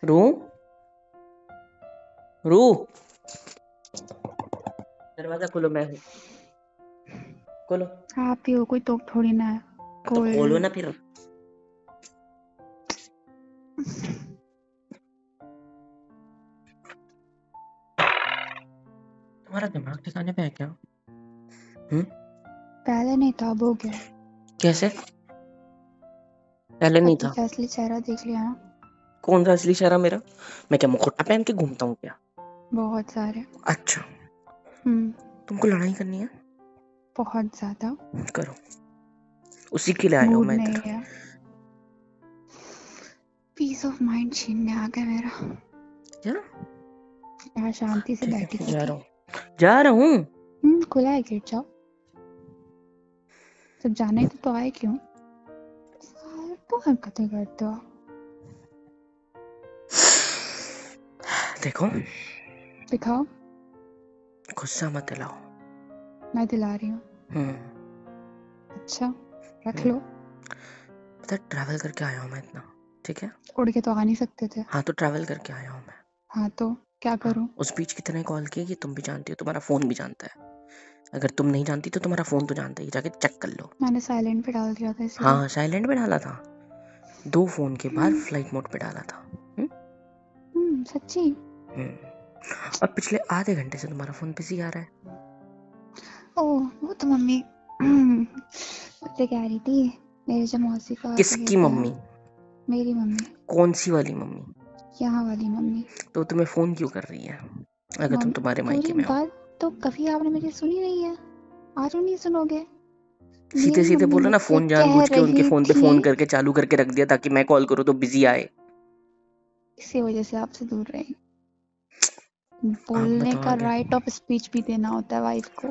रू रू दरवाजा खोलो, मैं हूँ। खोलो। आप ही हो, कोई तो थोड़ी ना है। तो खोलो ना फिर। तुम्हारा दिमाग ठिकाने पे है क्या? पहले नहीं था, अब हो गया। कैसे? पहले नहीं पति था? का असली चेहरा देख लिया ना। कौन सा असली चेहरा मेरा? मैं क्या मुखौटा पहन के घूमता हूँ क्या? बहुत सारे। अच्छा, तुमको लड़ाई करनी है? बहुत ज्यादा। करो, उसी के लिए आया हूँ मूड मैं नहीं इधर। है। पीस ऑफ माइंड छीनने आ गया मेरा। क्या? यहाँ शांति से ठीक बैठी है, थी। जा रहा हूँ, जा रहा हूँ। खुला है गेट, जाओ। जब जाना ही तो आए क्यों? तो हरकतें करते हो। देखो, दिखाओ। गुस्सा मत दिलाओ। मैं दिला रही हूँ। अच्छा, रख लो। पता, ट्रैवल करके आया हूँ मैं इतना, ठीक है? उड़ के तो आ नहीं सकते थे। हाँ, तो ट्रैवल करके आया हूँ मैं। हाँ तो क्या करूँ? उस बीच कितने कॉल किए कि तुम भी जानती हो, तुम्हारा फोन भी जानता है। अगर तुम नहीं जानती तो तुम्हारा फोन तो जानता ही, जाके चेक कर लो। मैंने साइलेंट पे डाल दिया था इसलिए। हाँ, साइलेंट पे डाला था। 2 फोन के बाद फ्लाइट मोड पे डाला था। सच्ची? और पिछले आधे घंटे से तुम्हारा फोन बिजी आ रहा है। ओह, वो तो मम्मी मुझसे कह रही थी, मेरे जो मौसी का किसकी मम्मी? मेरी मम्मी। कौन सी वाली मम्मी? यहाँ वाली मम्मी। तो तुम्हें फोन क्यों कर रही है अगर तुम तुम्हारे मायके पूरी में हो? बात तो कभी आपने मेरी सुनी नहीं है, आज नहीं सुनोगे। सीधे मेरी सीधे मम्मी बोलो ना, मुझसे फोन कह जानबूझ के उनके रही फोन पे थी, फोन करके चालू करके रख दिया ताकि मैं कॉल करूँ तो बिजी आए। इसी वजह से आपसे दूर रही। आप बोलने बताओ का आगे। राइट ऑफ स्पीच भी देना होता है वाइफ को।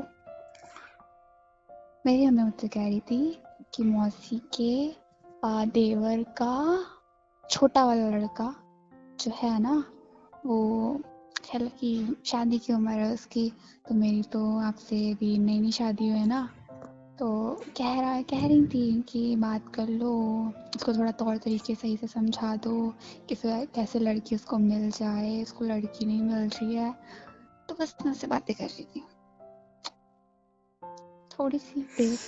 मेरी मम्मी मुझसे कह रही थी कि मौसी के देवर का छोटा वाला लड़का जो है ना, वो खैर की शादी की उम्र है उसकी, तो मेरी तो आपसे भी नई नई शादी हुई है ना, तो कह रही थी कि बात कर लो, उसको थोड़ा तौर तरीके सही से समझा दो कि कैसे लड़की उसको मिल जाए, उसको लड़की नहीं मिल रही है। तो बस इतना से बातें कर रही थी, थोड़ी सी देर।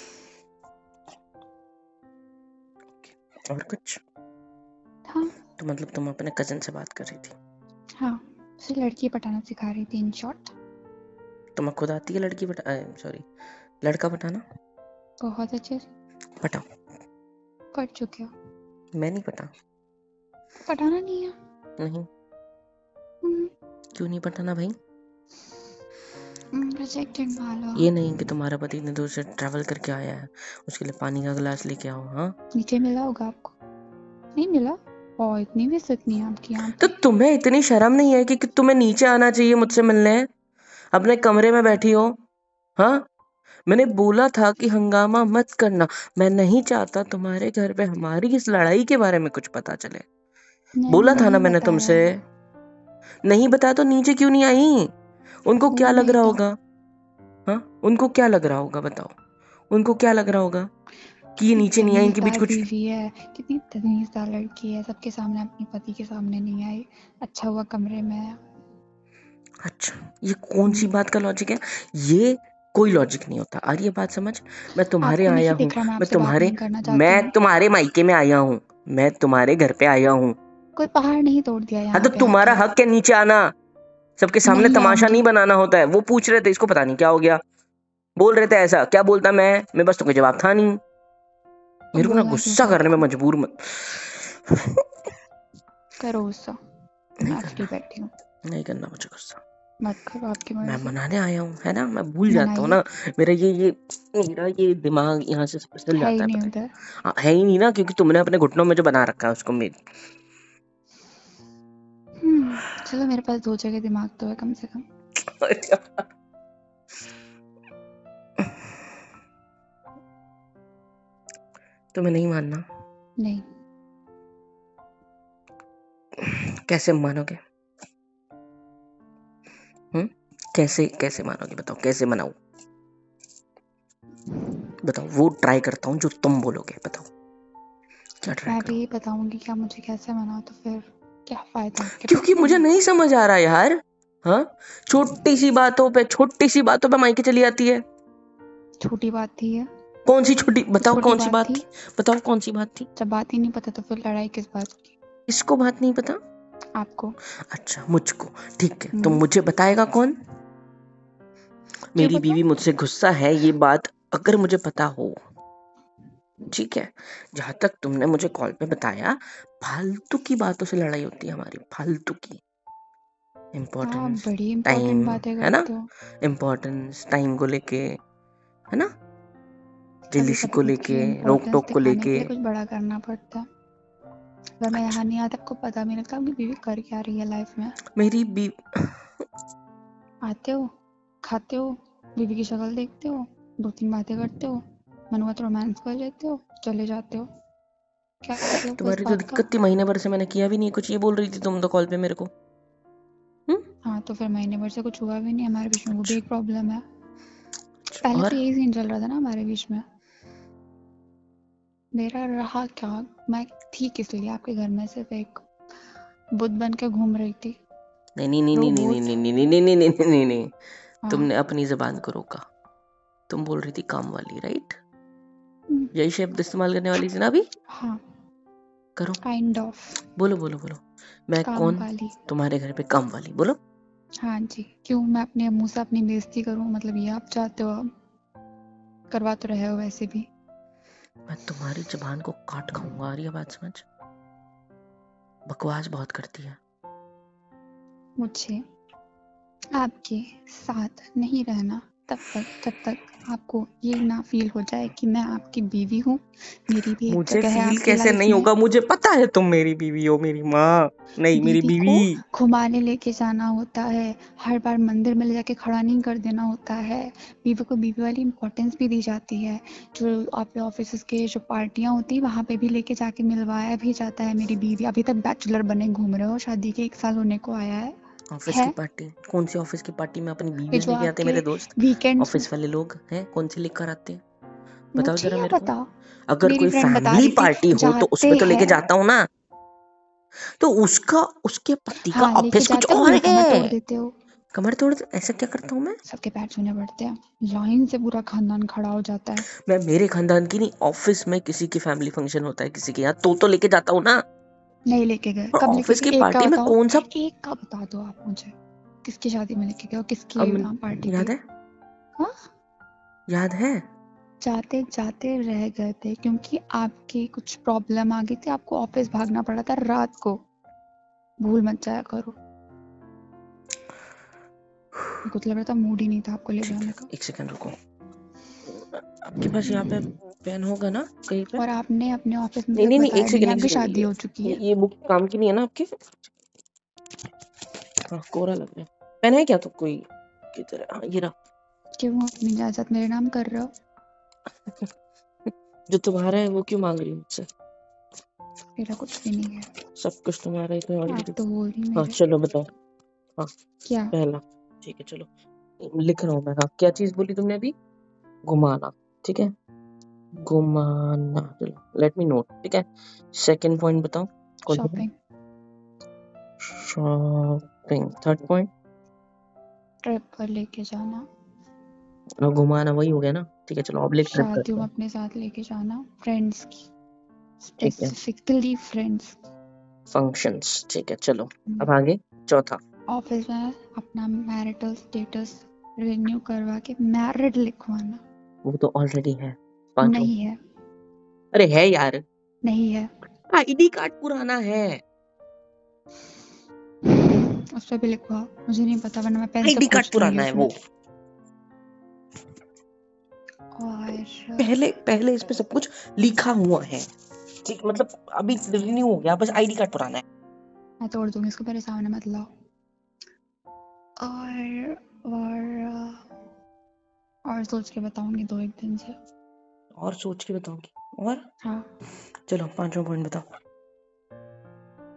और कुछ? हाँ तो मतलब तुम अपने कजन से बात कर रही थी? हाँ, उसे लड़की पटाना सिखा रही थी इन शॉर्ट। तुम्हें खुद आती है लड़की सॉरी, लड़का पटाना? बहुत अच्छे से पटाओ। पढ़ चुके हो? मैं नहीं पटा। पढ़ाना नहीं है? नहीं। हम्म, क्यों नहीं पटाना भाई? रिजेक्टेड मालो। ये नहीं कि तुम्हारा पति इतने दूर से ट्रैवल करके आया है, उसके लिए पानी का गिलास लेके आओ। हाँ, नीचे मिला होगा आपको, नहीं मिला? और इतनी भी इज्जत नहीं है आपकी यहाँ तो पे। तुम्हें इतनी शर्म नहीं है कि तुम्हें नीचे आना चाहिए मुझसे मिलने? अपने कमरे में बैठी हो। हाँ, मैंने बोला था कि हंगामा मत करना। मैं नहीं चाहता तुम्हारे घर पे हमारी इस लड़ाई के बारे में कुछ पता चले। बोला था ना नहीं मैंने तुमसे। बताया। नहीं बताया तो नीचे क्यों नहीं आई? उनको क्या फोन लग नहीं रहा था। होगा? हाँ, उनको क्या लग रहा होगा बताओ? उनको क्या लग रहा होगा कि ये नीचे नहीं आई, इनके बीच तमीज़दार कुछ? बीवी है, कितनी तमीज़दार लड़की है, सबके सामने अपने पति के सामने नहीं आई, अच्छा हुआ कमरे में है। अच्छा, ये कौन सी बात का लॉजिक है? ये कोई लॉजिक नहीं होता। आ रही है बात समझ? मैं तुम्हारे आपको आया नहीं हूँ। दिख रहा मैं आपसे बात नहीं करना चाहती मैं हूँ? तुम्हारे मायके में आया हूँ। मैं तुम्हारे घर पे आया हूँ। कोई पहाड़ नहीं तोड़ दिया हाँ, यहाँ तो पे तुम्हारा आके। हक है नीचे आना। सबके सामने नहीं तमाशा आऊंगी। नहीं बनाना होता है। वो पूछ रहे थे, इसको पता नहीं क्या हो गया, बोल रहे थे ऐसा। क्या बोलता मैं बस, तुम्हें जवाब था नहीं। तो मेरे को ना बोलना क्यों गुस्सा था करने में आपको? मजबूर मत। करो गुस्सा, नहीं मैं फ्री करना, बैठी हूँ। नहीं करना मुझे गुस्सा। मत करो, आपकी मैं मर्जी। मनाने आया हूँ, है ना? मैं भूल जाता हूँ मनाइए। ना। मेरा ये दिमाग यहाँ से फिसल है ही जाता है, नहीं पता उधर। है? है ही नहीं ना, क्योंकि तुमने अपने घुटनों में जो बना रखा है उसको मेरे। चलो, मेरे पास 2 जगह दिमाग तो है कम से कम। तुम्हें नहीं मानना? नहीं। कैसे मानोगे? कैसे कैसे मानोगे? बताओ, कैसे मनाऊं? बताओ, वो ट्राई करता हूँ जो तुम बोलोगे। बताओ क्या ट्राई मैं करूं? भी बताऊंगी क्या मुझे कैसे मना, तो फिर क्या फायदा आपके क्योंकि पैसे मुझे देने नहीं समझ आ रहा यार। हाँ, छोटी सी बातों पे मायके चली आती है। का? छोटी बात थी है, कौन सी छोटी, बताओ छोटी कौन सी बात बात थी। थी, बताओ कौन सी बात थी। जब बात ही नहीं पता तो फिर लड़ाई किस बात की? इसको बात नहीं पता? आपको। अच्छा, मुझको। ठीक है, तो हम्म, मुझे बताएगा कौन? क्यों मेरी पता? बीवी मुझसे गुस्सा है, ये बात अगर मुझे पता हो, ठीक है। जहां तक तुमने मुझे कॉल पे बताया, फालतू की बातों से लड़ाई होती है हमारी, फालतू की। आप इम्पोर्टेंस, बड़ी टाइम, इम्पोर्टेंट बातें है ना, करते हो। इम्पोर्टेंस टाइम को लेके, है ना, कभी जेलिसी कभी को कुछ लेके, रोक इम्पोर्टेंस टोक को दिखाने लेके। के लिए कुछ बड़ा करना पड़ता है। अगर मैं अच्छा, यहाँ नहीं आता आपको पता भी नहीं लगता आपकी बीवी कर क्या रही है लाइफ में। मेरी बी आते हो, खाते हो, बीवी की शक्ल देखते हो, 2-3 बातें करते हो, मन हुआ तो रोमांस कर लेते हो, चले जाते हो। क्या मतलब हुआ इस तुम्हारी तो बात का? दिक्कत थी, महीने भर से मैंने किया भी नहीं कुछ, ये बोल रही थी तुम तो कॉल पे मेरे को। हाँ तो फिर महीने भर से कुछ हुआ भी नहीं हमारे बीच में, वो भी एक प्रॉब्लम है। पहले और तो यही सीन चल रहा था ना हमारे बीच में। मेरा रहा क्या, मैं थी किस लिए आपके घर में, सिर्फ एक बुत बन के घूम रही थी। नहीं नहीं नहीं नहीं नहीं रोबोट। नहीं नहीं नहीं नहीं नहीं नहीं नहीं नहीं, हाँ। तुमने अपनी जबान को रोका। तुम बोल रही थी काम वाली, राइट? हम्म, यही शब्द इस्तेमाल करने वाली थी ना अभी। हाँ करो, काइंड ऑफ बोलो बोलो बोलो। मैं काम कौन? वाली। तुम्हारे घर पे काम वाली, बोलो। हाँ जी, क्यों मैं अपने मुंह से अपनी बेइज्जती करूं, मतलब ये आप चाहते हो? अब करवा तो रहे हो वैसे भी। मैं तुम्हारी जबान को काट खाऊंगा, आ रही है बात समझ? बकवास बहुत करती है। मुझे आपके साथ नहीं रहना तब तक जब तक आपको ये ना फील हो जाए कि मैं आपकी बीवी हूँ, मेरी भी एक मुझे जगह है फील आपकी कैसे लाइफ नहीं में। होगा, मुझे पता है तुम मेरी बीवी हो, मेरी माँ नहीं, मेरी बीवी को बीवी। घुमाने लेके जाना होता है, हर बार मंदिर में ले जाके खड़ा नहीं कर देना होता है। बीवी को बीवी वाली इम्पोर्टेंस भी दी जाती है। जो आपके ऑफिस के जो पार्टियां होती है वहाँ पे भी लेके जाके मिलवाया भी जाता है। मेरी बीवी अभी तक बैचलर बने घूम रहे हो, शादी के 1 साल होने को आया है। ऑफिस की है पार्टी? कौन सी ऑफिस की पार्टी में अपनी ये बीवी जो लेके आते आपके मेरे दोस्त? वीकेंड्स, ऑफिस वाले लोग हैं, कौन सी लेकर आते हैं? बताओ मुझे जरा क्या मेरे को। पता। अगर मेरी कोई फ्रेंड बता फैमिली रही थी पार्टी हो तो जाते उसमें तो लेके हैं। जाता हूँ ना। तो उसका, उसके पति का हाँ लेके ऑफिस कुछ जाते हो, और मेरी कमर तोड़ है। देते हो। कमर तोड़ ऐसा क्या करता हूँ मैं? सबके पैर छूने पड़ते हैं, लाइन से पूरा खानदान खड़ा हो जाता है। मैं मेरे खानदान की नहीं, ऑफिस में किसी की फैमिली फंक्शन होता है किसी के यहाँ तो लेके जाता हूँ ना। नहीं लेके गए, और कब लेके ऑफिस गए? की एक का पार्टी में बताओ, कौन सा? एक का बता दो आप मुझे। किसकी शादी में लेके गए और किसकी अब पार्टी याद थी? है, हाँ, याद है। जाते जाते रह गए थे क्योंकि आपकी कुछ प्रॉब्लम आ गई थी, आपको ऑफिस भागना पड़ा था रात को। भूल मत जाया करो। मेरे को तो लग रहा था मूड ही नहीं था आपको ले ठीक जाने है, का। एक सेकंड रुको। आपके पास यहाँ पे पेन होगा ना कहीं पे? और आपने अपने ऑफिस में नहीं तक नहीं नहीं, बताया एक भी नहीं सेकंड एक आपकी सेकंड, शादी हो चुकी है। ये बुक काम की नहीं है ना आपकी? हाँ, कोरा लग रहा है। पेन है क्या तो कोई की तरह? हाँ, ये रहा। क्यों अपनी इजाजत मेरे नाम कर रहे हो? जो तुम्हारा है वो क्यों मांग रही हो मुझसे? मेरा कुछ भी नहीं है। सब कुछ तुम्हारा ही तो आप ऑलरेडी। तो हो ही हाँ मेरे। चलो बताओ। हाँ, क्या? पहला। ठीक है चलो, लिख रहा हूँ मैं। हाँ, क्या चीज बोली तुमने अभी? घुमाना, ठीक है, घुमाना। चलो लेट मी नोट, ठीक है। सेकंड पॉइंट बताओ कौन सा? Shopping. Shopping. Third point? Trip पर लेके जाना। घुमाना वही हो गया ना, ठीक है चलो अब लिख ट्रिप शादियों करते में हैं। अपने साथ लेके जाना, फ्रेंड्स की, ठीक है, स्पेसिफिकली फ्रेंड्स। फंक्शंस, ठीक है चलो। अब आगे चौथा। ऑफिस में अपना मैरिटल स्टेटस रिन्यू करवा के मैरिड लिखवाना। वो तो ऑलरेडी है। पांचवा? नहीं है। अरे है यार, नहीं है। आईडी कार्ड पुराना है। उस पर भी लिखवाओ, मुझे नहीं पता वरना मैं पेन से आईडी कार्ड खरोच दूंगी पुराना है उसमें। वो। और पहले पहले इस पे सब कुछ लिखा हुआ है, ठीक, मतलब अभी रिन्यू हो गया, बस आईडी कार्ड पुराना है। मैं तोड़ दूंगी इसको, मेरे सामने मत लाओ। और सोच के बताऊंगी 2-1 दिन से। और सोच के बताओगी? और हाँ। चलो पांचवा पॉइंट बताओ।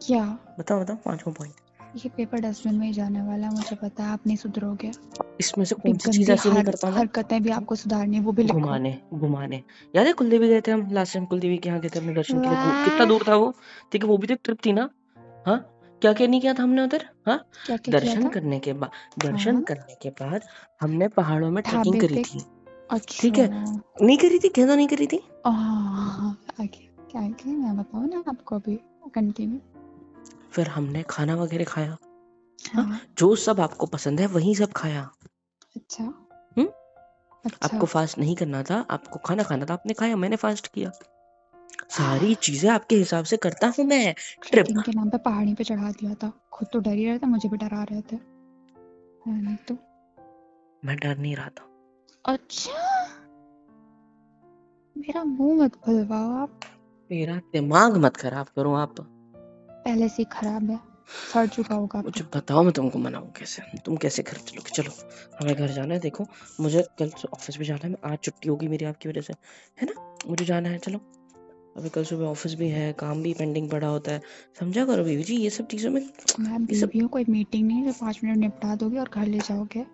क्या? बताओ बताओ पांचवा पॉइंट। ये पेपर डस्टबिन में ही जाने वाला है, मुझे पता है। आप नहीं सुधरोगे। इसमें से अपनी कौन सी चीज गंदी ऐसी नहीं करता मैं? हरकतें भी आपको सुधारनी है, वो भी लिखो। घुमाने, घुमाने याद है कुलदेवी गए थे हम लास्ट टाइम, कुलदेवी के यहाँ गए थे अपने दर्शन के लिए, कितना वाह, दूर था वो? ठीक है, वो भी तो एक ट्रिप थी ना। हाँ, क्या क्या नहीं किया था हमने उधर? हाँ, क्या क्या किया दर्शन था? करने के बाद दर्शन हाँ, करने के बाद हमने पहाड़ों में ट्रैकिंग ढाबे करी पे। थी। ठीक अच्छा। है, नहीं करी थी, कहना नहीं करी थी। हाँ, आगे क्या आगे मैं बताऊँ ना आपको अभी, कंटिन्यू। फिर हमने खाना वगैरह खाया। हाँ, हाँ। जो सब आपको पसंद है वही सब खाया। अच्छा। हम्म, अच्छा। आपको फास्ट नहीं करना था, आपको खाना खाना था, आपने खाया, मैंने फास्ट किया। सारी चीजें आपके हिसाब से करता हूँ मैं। ट्रिप ट्रैकिंग के नाम पे पहाड़ी पे चढ़ा दिया था, खुद तो डर ही रहे थे, मुझे भी डरा रहे थे। नहीं तो। मैं डर नहीं रहा था। अच्छा, मेरा मुंह मत खुलवाओ आप। मेरा दिमाग मत खराब करो आप। पहले से ही खराब है, सड़ चुका होगा मुझे आपका। बताओ, मैं तुमको मनाऊं कैसे? तुम कैसे घर चलोगे? चलो, हमें घर जाना है। देखो, मुझे कल ऑफिस भी जाना है। आज छुट्टी होगी मेरी आपकी वजह से, है ना? मुझे जाना है, चलो। अभी कल सुबह ऑफिस भी है, काम भी पेंडिंग पड़ा होता है। समझा करो बीवी जी, ये सब चीज़ों में मैं ये सब। बीवी हूँ, कोई मीटिंग नहीं है जो 5 मिनट निपटा दोगे और घर ले जाओगे।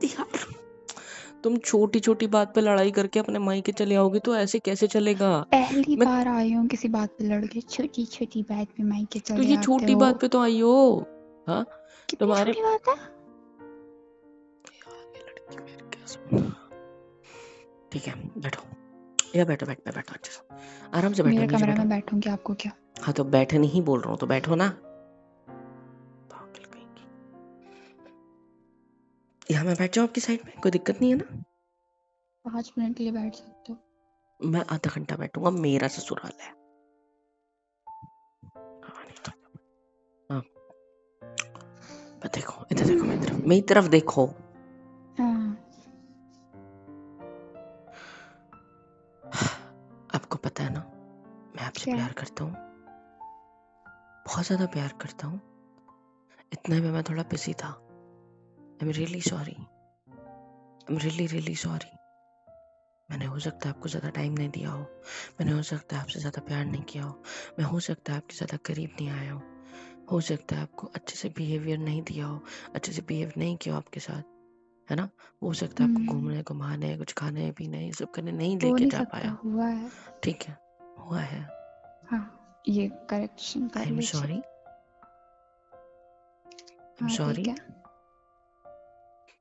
यार, तुम छोटी छोटी बात पे लड़ाई करके अपने मायके चले आओगे तो ऐसे कैसे चलेगा? पहली मैं बार आई हूँ किसी बात पे लड़ के, छोटी छोटी बात पे मायके तो चले ये आते छोटी हो। बात पे तो आई हो। हाँ, कितनी तुम्हारे छोटी बात है? ये लड़की मेरे क्या सुन। ठीक है, बैठो, या बैठो, बैठो बैठो, अच्छे से आराम से बैठो, मेरे नीचे कमरे बैठो। में बैठूंगी, आपको क्या? हाँ, तो बैठने ही बोल रहा हूँ, तो बैठो ना। पागल कहीं की। यहाँ मैं बैठ जाऊँ आपकी साइड में, कोई दिक्कत नहीं है ना? 5 मिनट के लिए बैठ सकते हो। मैं आधा घंटा बैठूंगा, मेरा ससुराल है। हाँ, नहीं तो हाँ, देखो इधर, देखो मेरी तरफ देखो। हाँ। आपको पता है ना, मैं आपसे क्या? प्यार करता हूँ, बहुत ज्यादा प्यार करता हूँ। इतने में मैं थोड़ा बिजी था। I am really sorry, I am really really sorry. मैंने हो सकता है आपको ज़्यादा टाइम नहीं दिया हो, मैंने हो सकता है आपसे ज़्यादा प्यार नहीं किया हो, मैं हो सकता है आपके ज़्यादा करीब नहीं आया हो सकता है आपको अच्छे से बिहेवियर नहीं दिया हो, अच्छे से बिहेव नहीं किया हो आपके साथ, है ना? हो सकता है आपको घूमने घुमाने, कुछ खाने पीने, ये सब करने नहीं हो लेके नहीं जा सकता, पाया। हुआ है। ठीक है, हुआ है। हाँ, ये करेक्शन आई कर एम लीजिए। सॉरी, आई एम हाँ सॉरी। ठीक है।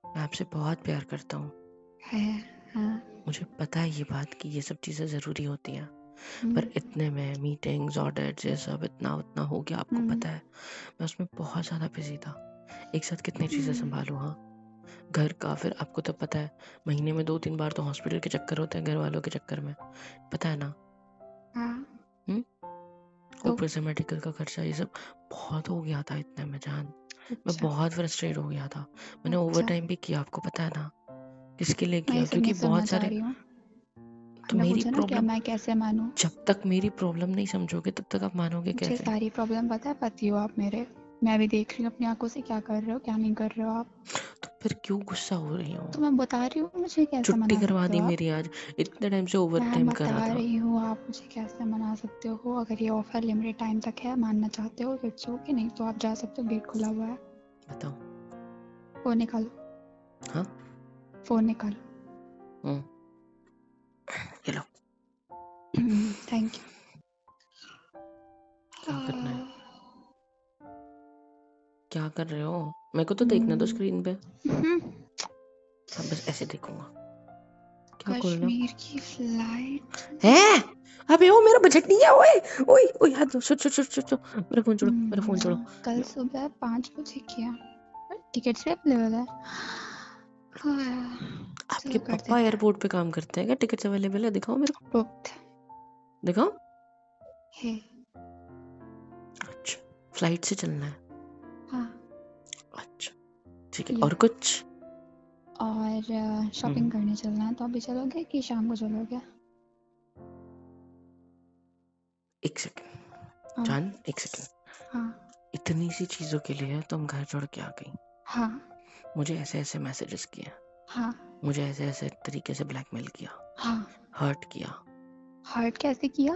मैं आपसे बहुत प्यार करता हूँ। है। हाँ। मुझे पता है ये बात कि ये सब चीज़ें ज़रूरी होती हैं, पर हम्म, इतने में मीटिंग्स, ऑडिट्स, ये सब इतना उतना हो गया, आपको हम्म, पता है। मैं उसमें बहुत ज़्यादा बिजी था। एक साथ कितनी चीज़ें हम्म। संभालूं? हाँ, घर का, फिर आपको तो पता है महीने में 2-3 बार तो हॉस्पिटल के चक्कर होते हैं घर वालों के चक्कर में, पता है ना? हाँ। हम्म, तो ऊपर से मेडिकल का खर्चा, ये सब बहुत हो गया था इतने में जान। मैं अच्छा। बहुत फ्रस्ट्रेट हो गया था। मैंने ओवर अच्छा, टाइम भी किया, आपको पता है ना? किसके लिए मैं ये किया? सब नहीं क्योंकि सुनना बहुत चाह सारे। रही हूँ। तो हमने मेरी पूछा ना क्या, प्रॉब्लम, मैं कैसे मानूँ? जब तक मेरी प्रॉब्लम नहीं समझोगे तब तक आप मानोगे मुझे कैसे? सारी प्रॉब्लम पता है, पति हो आप मेरे। मैं भी देख रही हूँ अपनी आंखों से क्या कर रहे हो, क्या नहीं कर रहे हो आप। तो फिर क्यों गुस्सा हो रही हो? तो मैं बता रही हूँ, मुझे कैसे छुट्टी मना करवा सकते दी हो आप। मेरी आज, इतने टाइम से ओवर मैं टाइम कर बता रहा था। रही हूँ, आप मुझे कैसे मना सकते हो। अगर ये ऑफर लिमिटेड टाइम तक है, मानना चाहते हो तो इट्स ओके, नहीं तो आप जा सकते हो, गेट खुला हुआ है। बताओ। फोन निकालो। हाँ। फोन निकालो। ये लो। Thank you. क्या करना है? क्या कर रहे हो? मेरे को तो देखना दो स्क्रीन पे। हाँ, बस ऐसे देखूंगा। क्या खोल रहे कश्मीर की फ्लाइट। हो? है? अबे ओ, मेरा बजट नहीं है। ओए ओए ओए, हाथ दो, छो, मेरा फोन छोड़ो, मेरा फोन छोड़ो। कल सुबह 5 बजे किया। टिकट्स भी अवेलेबल है। हाँ, आपके चलो कर पापा देते हैं। एयरपोर्ट पे काम करते हैं क्या? टिकट्स अवेलेबल है? दिखाओ मेरे को, बुक्ड दिखाओ। है। अच्छा, फ्लाइट से चलना है? हाँ। अच्छा, ठीक है। या और कुछ? और शॉपिंग करने चलना है, तो अभी चलोगे कि शाम को चलोगे? एक सेकंड हाँ। जान, एक सेकंड। हाँ। इतनी सी चीजों के लिए तुम घर छोड़ के आ गई? हाँ। मुझे ऐसे ऐसे मैसेजेस किए, हाँ। मुझे ऐसे ऐसे तरीके से ब्लैकमेल किया, हाँ। हर्ट किया। हर्ट कैसे किया?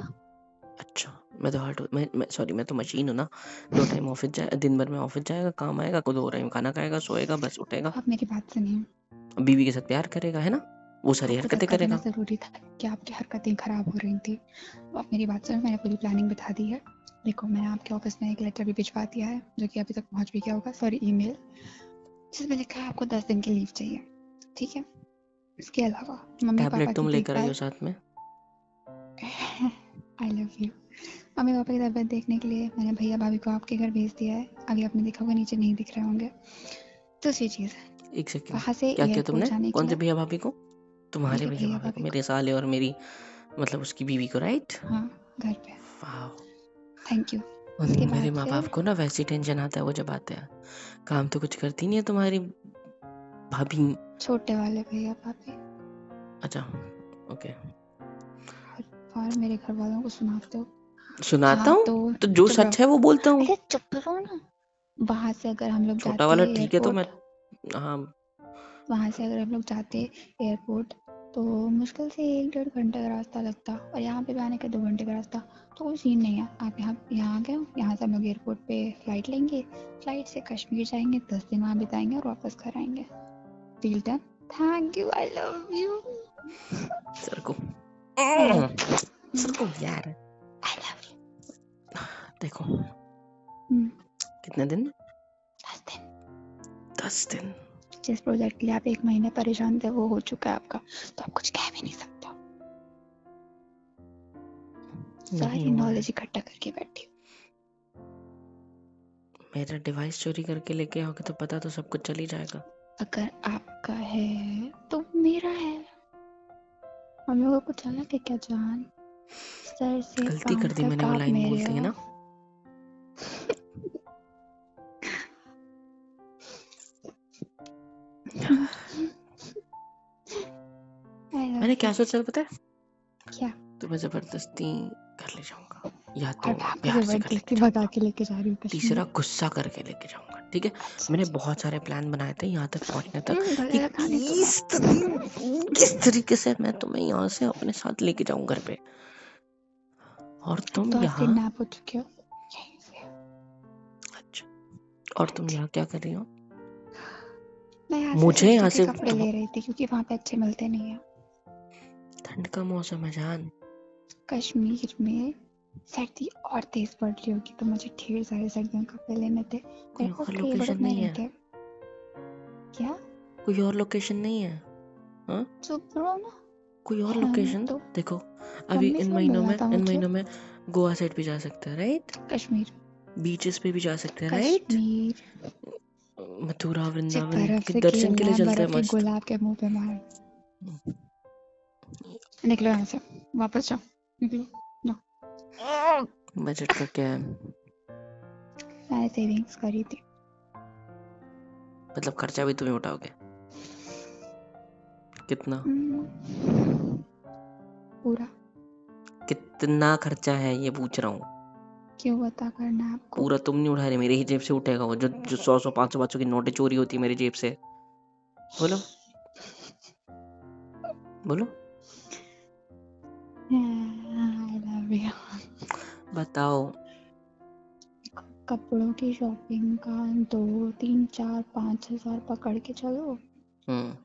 अच्छा, मैं तो हर्ट, मैं सॉरी, मैं तो मशीन हूँ ना। 2 टाइम ऑफिस जाए, दिन भर में ऑफिस जाएगा, काम आएगा, को 2 टाइम खाना खाएगा, सोएगा, बस उठेगा, आप मेरी बात सुनिए। बीवी के साथ प्यार करेगा, है ना? वो सारी आपको हरकतें धक्का देना करेगा। ज़रूरी था कि आपकी हरकतें खराब हो रही थी। आप मेरी बात सुनो, मैंने पूरी प्लानिंग बता दी है। देखो मैंने आपके ऑफिस में एक लेटर भी भिजवा दिया है जो कि अभी तक पहुंच भी गया होगा, सॉरी ईमेल, जिसमें लिखा है आपको 10 दिन की लीव चाहिए, ठीक है। इसके अलावा मम्मी पापा टैबलेट की तुम लेकर आई हो देखभाल साथ में? आई लव यू। मम्मी पापा की तबीयत देखने के लिए मैंने भैया भाभी को आपके घर भेज दिया है, अभी आपने देखा होगा नीचे नहीं दिख रहे होंगे। दूसरी चीज़, एक सेकंड, वहाँ से क्या किया एयरपोर्ट तुमने? जाने के कौन से लिए भैया भाभी को? तुम्हारे मेरे भैया भैया भाभी को, भाभी मेरे को, साले और मेरी मतलब उसकी बीवी को, राइट? हाँ घर पे, वाह। Thank you. उसके मेरे बाद माँ फिर बाप को ना वैसी टेंशन आता है वो जब आते हैं। काम तो कुछ करती नहीं है तुम्हारी भाभी। छोटे वाले भैया भाभी अच्छा, ओके। और मेरे घर वालों को सुनाते हो। सुनाता हाँ हूँ तो तो जो चुप सच रहो, है वो बोलता हूँ। अरे चुप रहो ना। वहाँ से अगर हम लोग छोटा जाते वाला ठीक है तो मैं, एयरपोर्ट, हाँ। वहाँ से अगर हम लोग जाते एयरपोर्ट तो मुश्किल से 1-1.5 घंटे का रास्ता लगता, और यहाँ पे भी आने का 2 घंटे का रास्ता। तो कोई सीन नहीं है, आप यहाँ आ गए हो, यहाँ से हम लोग एयरपोर्ट पे फ्लाइट लेंगे, फ्लाइट से कश्मीर जाएंगे, 10 दिन वहाँ बिताएंगे और वापस घर आएंगे। Deal done. Thank you, I love you. Sir को आई सर को यार, लव यू। देखो हम्म, कितने दिन? 10 दिन। 10 दिन। जिस प्रोजेक्ट के लिए आप 1 महीने परेशान थे वो हो चुका है आपका, तो आप कुछ कह भी नहीं सकते हो। नहीं सारी हुआ है। नॉलेज इकट्ठा करके बैठी हूँ। मेरा डिवाइस चोरी करके लेके आओगे तो पता तो सब कुछ चल ही जाएगा। अगर आपका है तो मेरा है, हम लोगों को चला के क्या जान, सर से गलती पाँव कर दी मैंने तक वो आप लाइन मेरे बोलती है हो। ना। मैंने क्या सोचा पता है? क्या? तुम्हें जबरदस्ती घर ले जाऊंगा, या तो और मैं आपको प्यार से घर लेके जबरदस्ती भगा जाऊंगा, के लेके जा रही हूँ तीसरा कश्मीर। गुस्सा करके लेके जाऊंगा, ठीक है? अच्छा मैंने अच्छा। बहुत सारे प्लान बनाए थे यहाँ तक पहुंचने तक कि गले लगाने दो ना। किस तरीके से मैं तुम्हें यहाँ से अपने साथ लेके जाऊं घर पे, और तुम तो आप यहाँ। किडनैप हो चुके हो यहीं से। अच्छा, और तुम यहाँ क्या कर रही हो? मैं यहाँ से मुझे यहाँ सर्दियों के से कपड़े ले रही थी क्योंकि वहाँ पे अच्छे मिलते नहीं है। ठंड का मौसम है जान। कश्मीर में सर्दी और तेज पड़ रही होगी तो मुझे ढेर सारे सर्दियों के कपड़े लेने थे, कोई मेरे पास और थे बट लोकेशन उतने नहीं नहीं है? थे। क्या? कोई और लोकेशन नहीं है? हाँ, चुप रहो ना। कोई और है लोकेशन तो देखो। अभी मम्मी से मिलना था इन मुझे। महीनों में गोवा साइड भी जा सकते हैं, राइट? कश्मीर। बीचेस पे भी जा सकते हैं, राइट? कश्मीर मथुरा मुझे वृंदावन बर्फ के से दर्शन के खेलना लिए है, चलते हैं बर्फ के मस्त। गुलाब के मुंह पे मार। निकलो यहाँ से, वापस जाओ, निकलो जाओ। बजट का क्या है? मैंने सेविंग्स करी थी। मतलब खर्चा भी तुम्हें उठाओगे? कितना? पूरा। कितना खर्चा है ये पूछ रहा हूँ। क्यों बता करना है आपको? पूरा तुम नहीं उठा रहे, मेरी ही जेब से उठेगा वो, जो जो 100 500 की नोटें चोरी होती है मेरी जेब से। बोलो बोलो। I love you। बताओ। कपड़ों की शॉपिंग का 2 3 4 5 हज़ार पकड़ के चलो,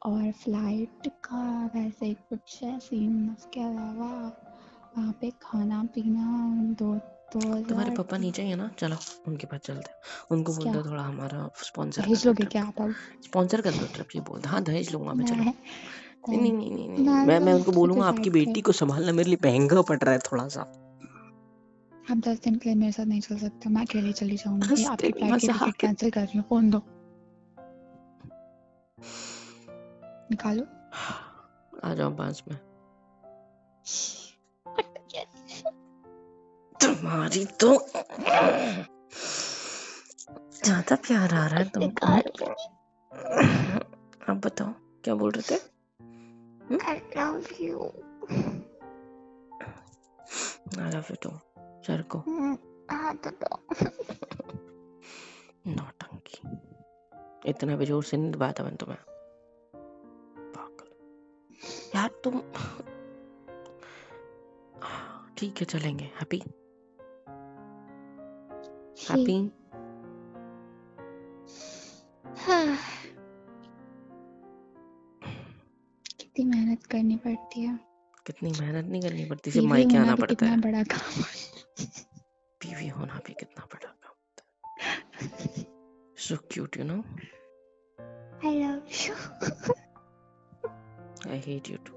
और फ्लाइट का वैसे कुछ है सीन, उसके अलावा वहाँ पे खाना पीना 2 तुम्हारे हज़ार। पापा नीचे ही है ना, चलो उनके पास चलते हैं। उनको बोल क्या दो थोड़ा हमारा स्पॉन्सर कर दहेज दो लोगे ट्रिप। क्या आप अब? स्पॉन्सर कर दो ट्रिप, ये बोल दो। हाँ दहेज लूंगा मैं, चलो। मैं नहीं नहीं नहीं नहीं, नहीं। मैं मैं उनको तो बोलूंगा आपकी डिसाइड बेटी को संभालना मेरे लिए महंगा पड़ रहा है थोड़ा सा। आप 10 दिन के लिए मेरे साथ नहीं चल सकते, मैं अकेले चली जाऊंगी। 10 आपकी दिन फ्लाइट की टिकट मजाक। कैंसिल कर रही हूँ, फोन दो, निकालो। आ जाओ पास में। तुम्हारी तो ज्यादा प्यार आ रहा है तुमको। अब बताओ क्या बोल रहे थे? I love you। I love you too, sir को। नौटंकी इतना भी जोर से नहीं दबाता मैं तुम्हें, पागल यार तुम। ठीक है चलेंगे। Happy happy. कितनी मेहनत करनी पड़ती है, कितनी मेहनत नहीं करनी पड़ती, सिर्फ बीवी मायके होना आना भी पड़ता कितना है। बड़ा काम है। बीवी होना भी कितना बड़ा काम होता है। So cute you know. I love you. I hate you too.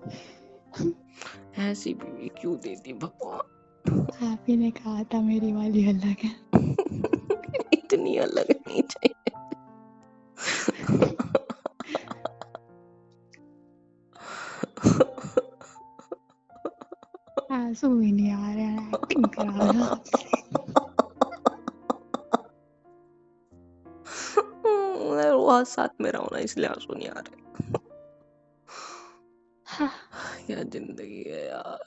ऐसी बीवी क्यों देती भगवान। हैप्पी ने कहा था मेरी वाली अलग है। इतनी अलग नहीं चाहिए। आंसू भी नहीं आ रहे हैं, एक्टिंग करा रहा आपसे। वो साथ में रहो ना, इसलिए आंसू नहीं आ रहे। हाँ, क्या जिंदगी है यार।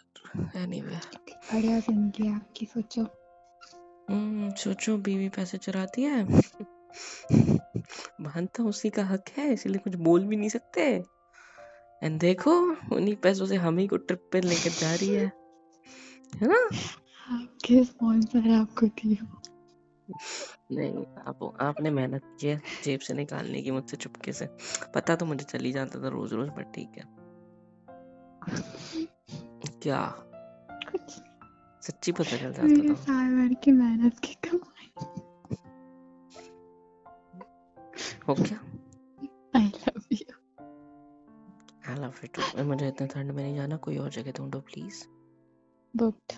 एनीवे कितनी बढ़िया जिंदगी है आपकी, सोचो। सोचो बीवी पैसे चुराती है। मानता हूँ उसी का हक है, इसलिए कुछ बोल भी नहीं सकते। एंड देखो उन्हीं पैसों से हम ही को ट्रिप पे लेकर जा रही है ना। आपके स्पॉन्सर आपको दिए। नहीं, आपने मेहनत की है जेब से निकालने की मुझसे चुपके से। पता तो मुझे चल ही जाता था रोज रोज, बट ठीक है। क्या कुछ सच्ची पता चल जाता मेरे था। साल भर की मेहनत की कमाई। हो क्या। I love you. I love you too. मुझे इतने ठंड में नहीं जाना, कोई और जगह ढूंढो प्लीज। बुक्ड।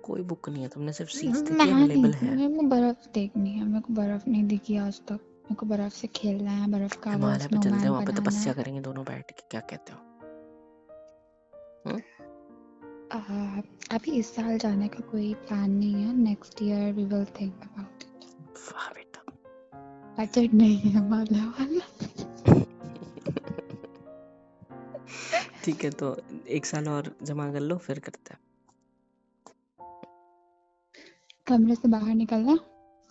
कोई बुक नहीं है, तुमने सिर्फ सीट्स मैं देखी, अवेलेबल है। मेरे को बर्फ देखनी है, मेरे को बर्फ नहीं दिखी आज तक। मेरे को बर्फ से खेलना है, बर्फ का वो हिमालय पे चलते हैं, स्नोमैन वहां पे बनाना तपस्या है। करेंगे दोनों बैठ के, क्या कहते हो। अभी इस साल जाने का कोई प्लान नहीं है। Next year we will think about it. वाह बेटा। बजट नहीं है हिमालय वाला। ठीक है, तो 1 साल और जमा कर लो, फिर करते हैं। कमरे से बाहर निकलना,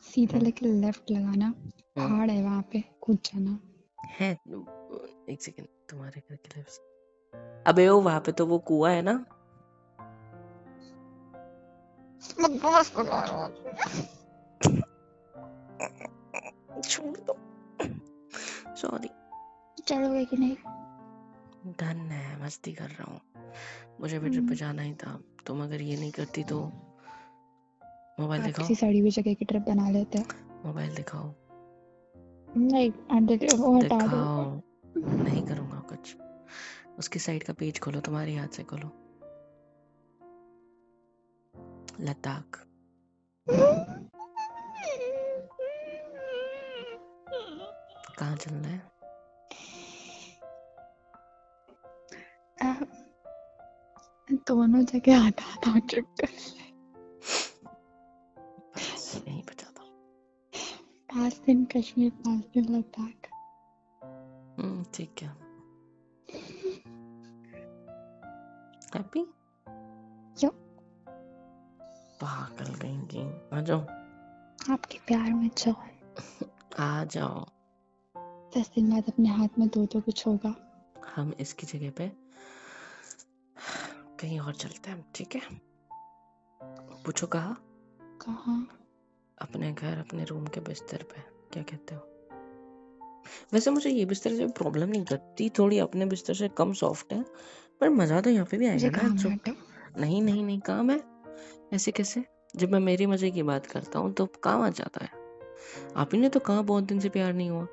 सीधे हम्म, लेके लेफ्ट लगाना, पहाड़ है वहां पे, कूद जाना। है 1 सेकंड, तुम्हारे घर के लेफ्ट। अबे वो वहां पे तो वो कुआं है ना। छोड़ दो, सॉरी। चलोगे कि नहीं? डन है, मस्ती कर रहा हूँ। मुझे भी ट्रिप पे जाना ही था, तुम अगर ये नहीं करती तो। मोबाइल आप दिखाओ, किसी सड़ी हुई जगह की ट्रिप बना लेते हैं। मोबाइल दिखाओ, नहीं, वो हटा दो। दिखाओ। नहीं करूंगा कुछ। उसकी साइड का पेज खोलो, तुम्हारे हाथ से खोलो। लद्दाख। कहाँ चलना है। दोनों जगह हटा दो ट्रिप पे। बस यहीं पे जाता। 5 दिन कश्मीर, 5 दिन लद्दाख। ठीक है। हैप्पी। क्यों? पागल कहीं, आ जाओ। आपके प्यार में जो आ जाओ। 10 दिन बाद अपने हाथ में 2-2 कुछ होगा। हम इसकी जगह पे कहीं और चलते हैं, ठीक है। पूछो कहाँ। कहाँ? अपने घर, अपने रूम के बिस्तर पे, क्या कहते हो। वैसे मुझे ये बिस्तर से प्रॉब्लम नहीं करती, थोड़ी अपने बिस्तर से कम सॉफ्ट है, पर मजा तो यहाँ पे भी आएगा मुझे ना। काम है, हटो। नहीं नहीं नहीं, काम है। ऐसे कैसे। जब मैं मेरे मजे की बात करता हूँ तो काम आ जाता है। आप ही ने तो कहा बहुत दिन से प्यार नहीं हुआ,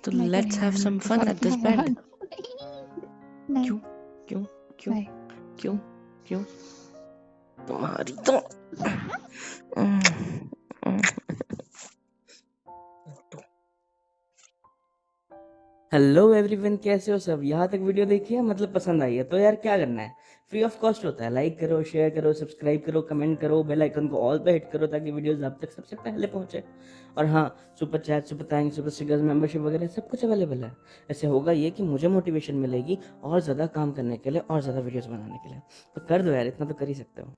तो मेरे को लेट्स नहीं हैव आना, सम मेरे को फन सब एट दिस बेड। नहीं क्यों क्यों क्यों नहीं। क्यों क्यों। तुम्हारी तो हेलो एवरीवन, कैसे हो सब। यहाँ तक वीडियो देखी है, मतलब पसंद आई है तो यार क्या करना है, फ्री ऑफ कॉस्ट होता है। लाइक करो, शेयर करो, सब्सक्राइब करो, कमेंट करो, बेल आइकन को ऑल पे हिट करो ताकि वीडियोस आप तक सबसे पहले पहुंचे। और हाँ, super chat, super thanks, super stickers, membership वगैरह सब कुछ अवेलेबल है। ऐसे होगा ये कि मुझे मोटिवेशन मिलेगी और ज़्यादा काम करने के लिए और ज़्यादा वीडियोज़ बनाने के लिए। तो कर दो यार, इतना तो कर ही सकते हो।